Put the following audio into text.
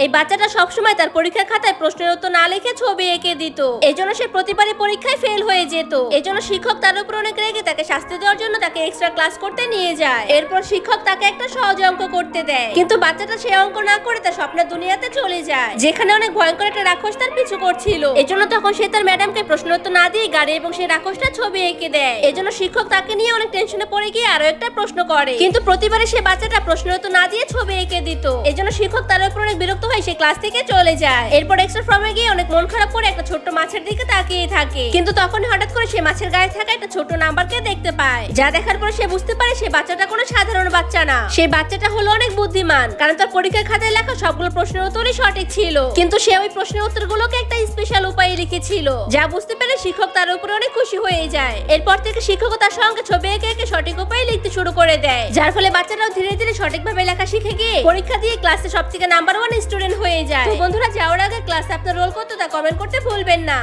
এই বাচ্চাটা সবসময় তার পরীক্ষার খাতায় প্রশ্নের উত্তর না লিখে ছবি এঁকে দিত। এজন্য সে প্রতিবারই পরীক্ষায় ফেল হয়ে যেত। এজন্য শিক্ষক তার উপর অনেক রেগে তাকে শাস্তি দেওয়ার জন্য তাকে এক্সট্রা ক্লাস করতে নিয়ে যায়। এরপর শিক্ষক তাকে একটা সহজ অঙ্ক করতে দেয়, কিন্তু বাচ্চাটা সেই অঙ্ক না করে তার স্বপ্নের দুনিয়াতে চলে যায়, যেখানে অনেক ভয়ঙ্কর একটা রাক্ষস তার পিছু করছিল। এজন্য তখন সে তার ম্যাডামকে প্রশ্নের উত্তর না দিয়ে গাড়ি এবং সেই রাক্ষসটা ছবি এঁকে দেয়। এজন্য শিক্ষক তাকে নিয়ে অনেক টেনশনে পড়ে গিয়ে আরো একটা প্রশ্ন করে, কিন্তু প্রতিবারে সে বাচ্চাটা প্রশ্নের উত্তর না দিয়ে ছবি এঁকে দিত। এজন্য শিক্ষক তার উপর অনেক বিরক্ত হয়ে সে ক্লাস থেকে চলে যায়। এরপর এক্সট্রা ফর্মে গিয়ে অনেক মন খারাপ করে একটা ছোট্ট মাছের দিকে তাকিয়ে থাকে, কিন্তু তখন হঠাৎ করে সে মাছের গায়ে থাকা একটা ছোট নাম্বারকে দেখতে পায়, যা দেখার পর সে বুঝতে পারে সে বাচ্চাটা কোনো সাধারণ বাচ্চা না। সেই বাচ্চাটা হলো অনেক বুদ্ধিমান, কারণ তার পরীক্ষার খাতায় লেখা সবগুলো প্রশ্নের উত্তরই সঠিক ছিল, কিন্তু সে ওই প্রশ্নের উত্তরগুলোকে একটা স্পেশাল উপায়ে লিখেছিল, যা বুঝতে পেরে শিক্ষক তার উপরে অনেক খুশি হয়ে যায়। এরপর থেকে শিক্ষক তার সঙ্গে ছবি এঁকে এঁকে সঠিক উপায়ে লিখতে শুরু করে দেয়, যার ফলে বাচ্চাটাও ধীরে ধীরে সঠিকভাবে লেখা শিখে গিয়ে পরীক্ষা দিয়ে ক্লাসে সবথেকে নাম্বার 1 স্টুডেন্ট হয়ে যায়। তো বন্ধুরা, যাওয়ার আগে ক্লাসে আপনার রোল কত তা কমেন্ট করতে ভুলবেন না।